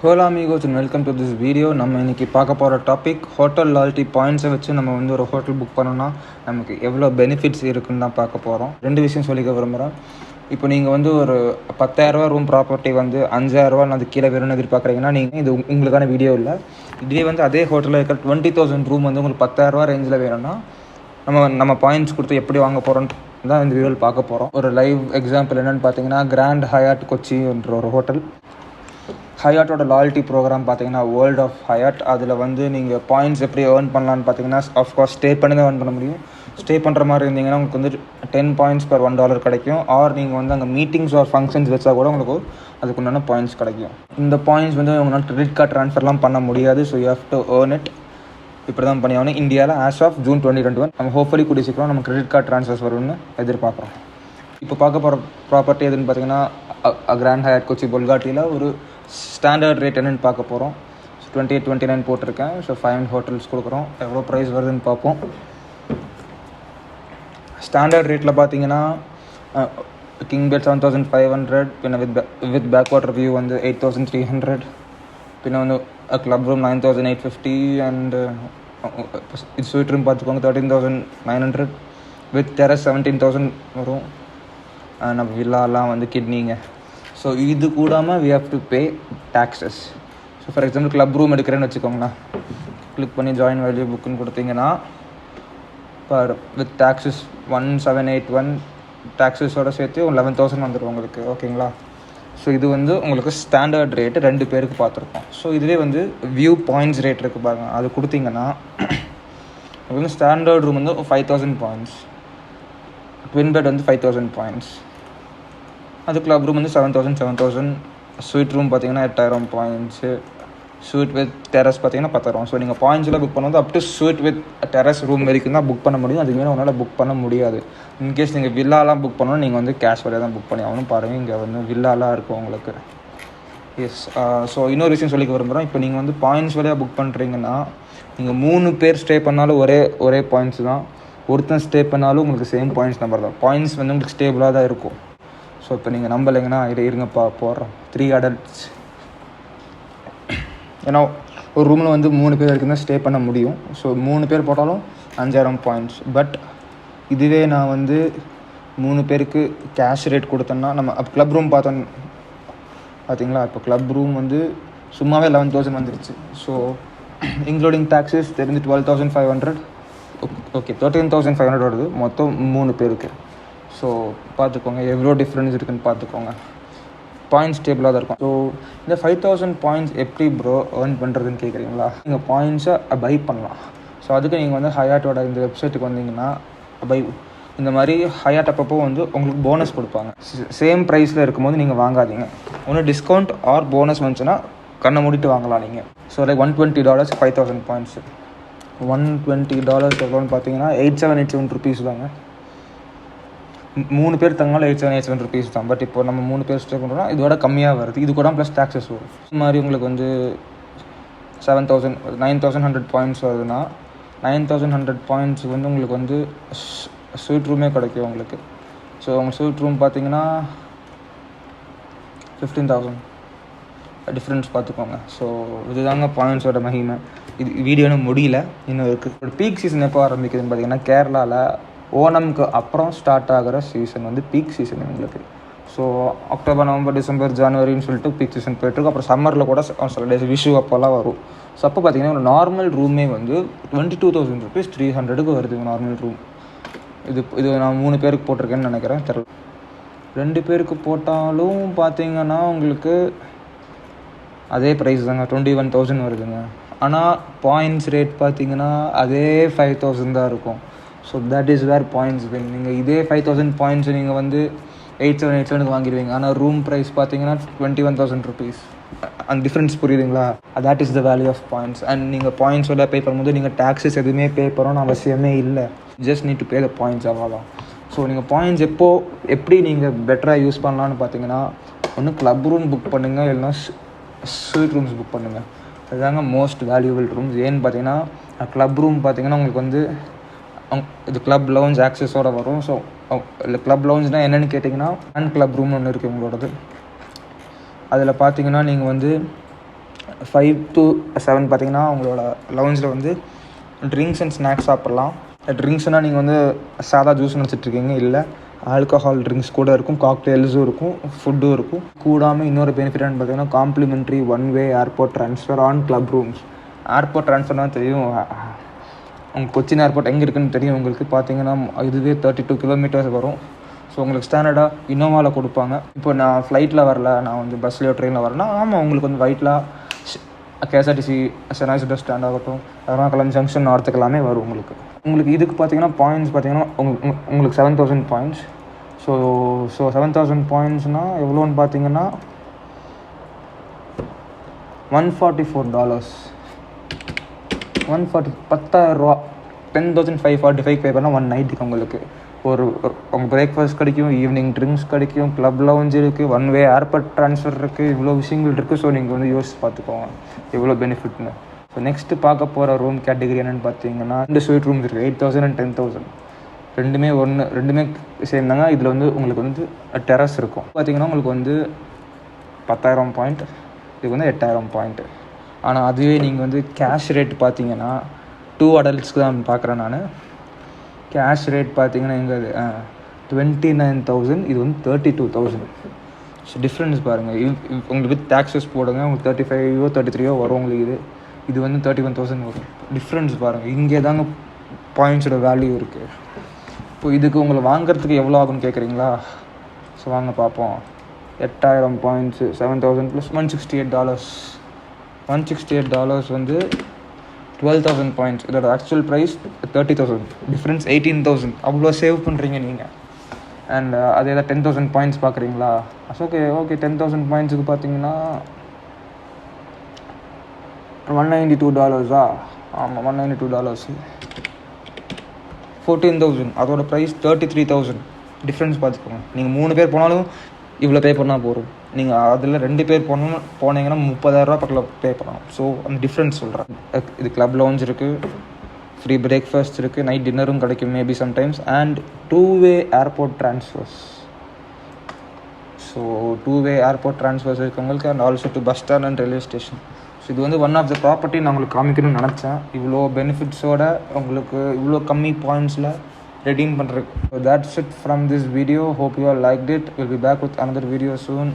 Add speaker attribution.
Speaker 1: Hola amigos and welcome to this video. நம்ம இன்னைக்கு பார்க்க போகிற டாபிக் ஹோட்டல் லாயல்ட்டி பாயிண்ட்ஸை வச்சு நம்ம வந்து ஒரு ஹோட்டல் புக் பண்ணோன்னா நமக்கு எவ்வளோ பெனிஃபிட்ஸ் இருக்குன்னு தான் பார்க்க போகிறோம். ரெண்டு விஷயம் சொல்லிக்க விரும்புகிறேன். இப்போ நீங்கள் வந்து ஒரு 10,000 ரூம் ப்ராப்பர்ட்டி வந்து 5,000 அது கீழே வேணும்னு எதிர்பார்க்குறீங்கன்னா நீங்கள் இது உங்களுக்கான வீடியோ இல்லை. இதுவே வந்து அதே ஹோட்டலில் இருக்கிற 20,000 ரூம் வந்து உங்களுக்கு 10,000 ரேஞ்சில் வேணும்னா நம்ம பாயிண்ட்ஸ் கொடுத்து எப்படி வாங்க போகிறோன்னு தான் இந்த வீடியோவில் பார்க்க போகிறோம். ஒரு லைவ் எக்ஸாம்பிள் என்னென்னு பார்த்தீங்கன்னா கிராண்ட் ஹயாட் கொச்சி என்ற ஒரு ஹோட்டல். ஹயாட்டோட லாயல்ட்டி ப்ரோக்ராம் பார்த்தீங்கன்னா வேர்ல்ட் ஆஃப் ஹயாட். அதில் வந்து நீங்கள் பாயிண்ட்ஸ் எப்படி ஏர்ன் பண்ணலான்னு பார்த்தீங்கன்னா ஆஃப்கோர்ஸ் ஸ்டே பண்ணி தான் ஏர்ன் பண்ண முடியும். ஸ்டே பண்ணுற மாதிரி இருந்தீங்கன்னா உங்களுக்கு வந்து 10 பாயிண்ட்ஸ் per $1 கிடைக்கும். ஆர் நீங்கள் வந்து அங்கே மீட்டிங்ஸ் ஆர் ஃபங்க்ஷன்ஸ் வச்சா கூட உங்களுக்கு அதுக்குண்டான பாயிண்ட்ஸ் கிடைக்கும். இந்த பாயிண்ட்ஸ் வந்து உங்களால் கிரெடிட் கார்டு ட்ரான்ஸ்ஃபர்லாம் பண்ண முடியாது. So you have to earn it. இப்படி தான் பண்ணி ஆகணும். இந்தியாவில் ஆஸ் ஆஃப் June 2021 நம்ம ஹோப்ஃபுல்லி கூடிய சீக்கிரம் நம்ம கிரெடிட் கார்டு ட்ரான்ஸ்ஃபர்ஸ் வரும்னு எதிர்பார்க்குறோம். இப்போ பார்க்க போகிற ப்ராப்பர்ட்டி எதுன்னு பார்த்தீங்கன்னா கிராண்ட் ஹயாட் கொச்சி பொல்காட்டியில் ஒரு ஸ்டாண்டர்ட் ரேட் என்னென்னு பார்க்க போகிறோம். 28-29 போட்டிருக்கேன். ஸோ 5 ஹோட்டல்ஸ் கொடுக்குறோம். எவ்வளோ ப்ரைஸ் வருதுன்னு பார்ப்போம். ஸ்டாண்டர்ட் ரேட்டில் பார்த்தீங்கன்னா கிங் பெட் 7,500, பின்ன வித் பேக் வாட்டர் வியூ வந்து 8,300, பின்ன வந்து கிளப் ரூம் 9,850 அண்ட் இது ஸ்வீட் ரூம் பார்த்துக்கோங்க 13,900, வித் டெரஸ் 17,000 வரும். நம்ம வில்லாலாம் வந்து கிட்னிங்க. ஸோ இது கூடாமல் we have to pay taxes. So for example club room எடுக்கிறேன்னு வச்சுக்கோங்களேன். கிளிக் பண்ணி ஜாயின் வேல்யூ புக்குன்னு கொடுத்தீங்கன்னா பர் வித் டேக்ஸஸ் 1,781 டேக்ஸஸோடு சேர்த்து 11,000 வந்துடும் உங்களுக்கு. ஓகேங்களா? ஸோ இது வந்து உங்களுக்கு ஸ்டாண்டர்ட் ரேட்டு 2 பேருக்கு பார்த்துருக்கோம். ஸோ இதுவே வந்து வியூ பாயிண்ட்ஸ் ரேட் இருக்குது பாருங்கள். அது கொடுத்தீங்கன்னா உங்களுக்கு வந்து ஸ்டாண்டர்ட் ரூம் வந்து 5,000 பாயிண்ட்ஸ், ட்வின் பெட் வந்து 5,000 பாயிண்ட்ஸ், அது கிளப் ரூம் வந்து 7,000, ஸ்வீட் ரூம் பார்த்தீங்கன்னா 8,000 பாயிண்ட்ஸு, ஸ்வீட் வித் டெரஸ் பார்த்தீங்கன்னா 10,000. ஸோ நீங்கள் பாயிண்ட்ஸில் புக் பண்ணும்போது up to sweet with terrace room வரைக்கும் தான் புக் பண்ண முடியும். அதுக்கு மேலே உங்களால் புக் பண்ண முடியாது. இன்கேஸ் நீங்கள் வில்லாலாம் புக் பண்ணணும் நீங்கள் வந்து கேஷ் வழியாக தான் புக் பண்ணி ஆகணும். பாருங்கள் இங்கே வந்து வில்லாலாம் இருக்கும் உங்களுக்கு. எஸ். ஸோ இன்னொரு விஷயம் சொல்லிக்க விரும்புகிறேன். இப்போ நீங்கள் வந்து பாயிண்ட்ஸ் வழியாக புக் பண்ணுறீங்கன்னா நீங்கள் 3 பேர் ஸ்டே பண்ணாலும் ஒரே பாயிண்ட்ஸ் தான். ஒருத்தன் ஸ்டே பண்ணாலும் உங்களுக்கு சேம் பாயிண்ட்ஸ் நம்பர் தான். பாயிண்ட்ஸ் வந்து உங்களுக்கு ஸ்டேபிளாக தான் இருக்கும். ஸோ இப்போ நீங்கள் நம்பலைங்கன்னா இருங்கப்பா போடுறோம். 3 adults. ஏன்னா ஒரு ரூமில் வந்து 3 பேர் வரைக்கும் தான் ஸ்டே பண்ண முடியும். ஸோ 3 பேர் போட்டாலும் 5,000 பாயிண்ட்ஸ். பட் இதுவே நான் வந்து 3 பேருக்கு கேஷ் ரேட் கொடுத்தேன்னா நம்ம அப்போ கிளப் ரூம் பார்த்தீங்களா? இப்போ கிளப் ரூம் வந்து சும்மாவே 11,000 வந்துருச்சு. ஸோ இன்க்ளூடிங் டேக்ஸஸ் தெரிஞ்சு 12,500. ஓகே 13,500 வருது மொத்தம் 3 பேருக்கு. ஸோ பார்த்துக்கோங்க எவ்வளோ டிஃப்ரென்ஸ் இருக்குதுன்னு பார்த்துக்கோங்க. பாயிண்ட்ஸ் டேபிளாக தான் இருக்கும். ஸோ இந்த 5,000 பாயிண்ட்ஸ் எப்படி ப்ரோ ஏர்ன் பண்ணுறதுன்னு கேட்குறீங்களா? நீங்கள் பாயிண்ட்ஸை பை பண்ணலாம். ஸோ அதுக்கு நீங்கள் வந்து ஹயாட்டோட இந்த வெப்சைட்டுக்கு வந்தீங்கன்னா இந்த மாதிரி ஹயாட் அப்பப்போ வந்து உங்களுக்கு போனஸ் கொடுப்பாங்க. சேம் ப்ரைஸில் இருக்கும்போது நீங்கள் வாங்காதீங்க. ஒன்று டிஸ்கவுண்ட் ஆர் போனஸ் வந்துச்சுன்னா கண்ணை மூடிட்டு வாங்கலாம் நீங்கள். So like $120 5,000 points. $120 எவ்வளோன்னு பார்த்தீங்கன்னா 8,787 rupees தாங்க. 3 பேர் தங்கனால 8,787 rupees தான். பட் இப்போ நம்ம 3 பேர் ஸ்டே பண்ணுறோம்னா இதோட கம்மியாக வருது. இது கூட ப்ளஸ் டேக்ஸஸ் வரும். இது மாதிரி உங்களுக்கு வந்து 9,100 பாயிண்ட்ஸ் வருதுன்னா 9,100 பாயிண்ட்ஸ் வந்து உங்களுக்கு வந்து ஸ்வீட் ரூமே கிடைக்கும் உங்களுக்கு. ஸோ உங்கள் ஸ்வீட் ரூம் பார்த்தீங்கன்னா 15,000 டிஃப்ரென்ஸ் பார்த்துக்கோங்க. ஸோ இதுதாங்க பாயிண்ட்ஸோட மகிமை. இது வீடியோன்னு முடியல, இன்னும் இருக்குது. ஒரு பீக் சீசன் எப்போ ஆரம்பிக்குதுன்னு பார்த்தீங்கன்னா கேரளாவில் ஓணம்க்கு அப்புறம் ஸ்டார்ட் ஆகிற சீசன் வந்து பீக் சீசன் உங்களுக்கு. ஸோ அக்டோபர், நவம்பர், டிசம்பர், ஜனவரின்னு சொல்லிட்டு பீக் சீசன் போய்ட்டுருக்கு. அப்புறம் சம்மரில் கூட சில டேஸ் விஷு அப்போல்லாம் வரும். ஸோ அப்போ பார்த்தீங்கன்னா ஒரு நார்மல் ரூமே வந்து 22,000 rupees 300க்கு வருது நார்மல் ரூம். இது நான் 3 பேருக்கு போட்டிருக்கேன்னு நினைக்கிறேன். 2 பேருக்கு போட்டாலும் பார்த்தீங்கன்னா உங்களுக்கு அதே ப்ரைஸ் தாங்க 21,000 வருதுங்க. ஆனால் பாயிண்ட்ஸ் ரேட் பார்த்தீங்கன்னா அதே 5,000 தான் இருக்கும். So that is where points win. நீங்கள் இதே 5,000 பாயிண்ட்ஸ் நீங்கள் வந்து 8,787க்கு வாங்கிடுவீங்க. ஆனால் ரூம் ப்ரைஸ் பார்த்தீங்கன்னா 21,000 rupees. அந்த டிஃப்ரென்ஸ் புரியுதுங்களா? That is the value of points. And நீங்கள் பாயிண்ட்ஸோட பே பண்ணும்போது நீங்கள் டேக்ஸஸ் எதுவுமே பே பண்ணணும்னு அவசியமே இல்லை. Just need to pay the points அவ்வளோதான். ஸோ நீங்கள் பாயிண்ட்ஸ் எப்படி நீங்கள் பெட்டராக யூஸ் பண்ணலான்னு பார்த்தீங்கன்னா ஒன்று கிளப் ரூம் புக் பண்ணுங்கள், இல்லைனா ஸ்வீட் ரூம்ஸ் புக் பண்ணுங்கள். அதுதாங்க மோஸ்ட் வேல்யூபிள் ரூம்ஸ். ஏன்னு பார்த்தீங்கன்னா கிளப் ரூம் பார்த்தீங்கன்னா உங்களுக்கு வந்து இது கிளப் லவுஞ்ச் ஆக்சஸோடு வரும். ஸோ இல்லை கிளப் லவுஞ்ச்னால் என்னென்னு கேட்டிங்கன்னா கிளப் ரூம்னு ஒன்று இருக்குது உங்களோடது. அதில் பார்த்தீங்கன்னா நீங்கள் வந்து 5 to 7 பார்த்தீங்கன்னா உங்களோட லவுஞ்சில் வந்து ட்ரிங்க்ஸ் அண்ட் ஸ்நாக்ஸ் சாப்பிட்லாம். ட்ரிங்க்ஸ்னால் நீங்கள் வந்து சாதா ஜூஸ் நினச்சிட்ருக்கீங்க, இல்லை ஆல்கஹால் ட்ரிங்க்ஸ் கூட இருக்கும், காக்டெயில்ஸும் இருக்கும், ஃபுட்டும் இருக்கும். கூடாமல் இன்னொரு பெனிஃபிட்னு பார்த்தீங்கன்னா complimentary 1-way airport transfer on club rooms. Airport ட்ரான்ஸ்ஃபர்னால் தெரியும், உங்கள் கொச்சின் ஏர்போர்ட் எங்கே இருக்குதுன்னு தெரியும் உங்களுக்கு. பார்த்தீங்கன்னா இதுவே 32 கிலோமீட்டர்ஸ் வரும். ஸோ உங்களுக்கு ஸ்டாண்டர்டாக இனோவாவில் கொடுப்பாங்க. இப்போ நான் ஃப்ளைட்டில் வரல, நான் வந்து பஸ்லையோ ட்ரெயினில் வரேன்னா ஆமாம் உங்களுக்கு வந்து ஒயிட்டில் கேஎஸ்ஆர்டிசி சென்னை பஸ் ஸ்டாண்ட் ஆகட்டும், எர்ணாகுளம் ஜங்ஷன் நார்த்துக்கு எல்லாமே வரும் உங்களுக்கு. இதுக்கு பார்த்தீங்கன்னா பாயிண்ட்ஸ் பார்த்தீங்கன்னா உங்களுக்கு 7000 பாயிண்ட்ஸ். ஸோ 7000 பாயிண்ட்ஸ்னால் எவ்வளோன்னு பார்த்தீங்கன்னா $144. 10,000 $10,545 பே பண்ணால் 1 நைட்டுக்கு உங்களுக்கு உங்கள் பிரேக்ஃபாஸ்ட் கிடைக்கும், ஈவினிங் ட்ரிங்க்ஸ் கிடைக்கும், கிளப் லவுஞ்ச் இருக்குது, 1-way ஏர்போர்ட் ட்ரான்ஸ்ஃபர் இருக்குது, இவ்வளோ விஷயங்கள் இருக்குது. ஸோ நீங்கள் வந்து யோசிச்சு பார்த்துக்கோங்க எவ்வளோ பெனிஃபிட்னு. ஸோ நெக்ஸ்ட்டு பார்க்க போகிற ரூம் கேட்டகரி என்னென்னு பார்த்தீங்கன்னா 2 ஸ்வீட் ரூம்ஸ் இருக்குது, 8,000 and 10,000. ரெண்டுமே சேம் தாங்க. இதில் வந்து உங்களுக்கு வந்து டெரஸ் இருக்கும். பார்த்தீங்கன்னா உங்களுக்கு வந்து 10,000 பாயிண்ட், இதுக்கு வந்து 8,000 பாயிண்ட்டு. ஆனால் அதுவே நீங்கள் வந்து கேஷ் ரேட் பார்த்தீங்கன்னா 2 adultsக்கு தான் பார்க்குறேன் நான். கேஷ் ரேட் பார்த்தீங்கன்னா எங்கள் 29,000, இது வந்து 32,000. ஸோ டிஃப்ரென்ஸ் பாருங்கள். உங்களுக்கு வித் டேக்ஸஸ் போடுங்க, உங்களுக்கு 35 33 வரும் உங்களுக்கு. இது வந்து 31,000 வரும். டிஃப்ரென்ஸ் பாருங்கள். இங்கே தாங்க பாயிண்ட்ஸோட வேல்யூ இருக்குது. இப்போ இதுக்கு உங்களை வாங்குறதுக்கு எவ்வளோ ஆகும்னு கேட்குறீங்களா? ஸோ வாங்க பார்ப்போம். 8,000 பாயிண்ட்ஸு 7,000 + $168. $168 வந்து 12,000 பாயிண்ட்ஸ். இதோட ஆக்சுவல் ப்ரைஸ் 30,000. டிஃப்ரென்ஸ் 18,000. அவ்வளோ சேவ் பண்ணுறீங்க நீங்கள். அண்ட் அதே தான் 10,000 பாயிண்ட்ஸ் பார்க்குறீங்களா? ஓகே 10,000 பாயிண்ட்ஸுக்கு பார்த்தீங்கன்னா $192. ஆமாம், $192. 14,000. அதோட ப்ரைஸ் 33,000. டிஃப்ரென்ஸ் பார்த்துக்கோங்க. நீங்கள் 3 பேர் போனாலும் இவ்வளோ பே பண்ணால் போகும். நீங்கள் அதில் 2 பேர் போனீங்கன்னா 30,000 பக்கத்தில் பே பண்ணணும். ஸோ அந்த டிஃப்ரென்ஸ் சொல்கிறேன். இது கிளப் லவுஞ்ச் இருக்குது, ஃப்ரீ பிரேக்ஃபாஸ்ட் இருக்குது, நைட் டின்னரும் கிடைக்கும் maybe sometimes, and 2-way airport transfers. So 2-way airport transfers இருக்கவங்களுக்கு, and also to bus stand and railway station. So இது வந்து ஒன் ஆஃப் த ப்ராப்பர்ட்டி நான் உங்களுக்கு காமிக்கணும்னு நினச்சேன். இவ்வளோ பெனிஃபிட்ஸோட உங்களுக்கு இவ்வளோ கம்மி பாயிண்ட்ஸில் redeem பண்ணுறதுக்கு. So that's it from this video. Hope you all liked it. We'll be back with another video soon.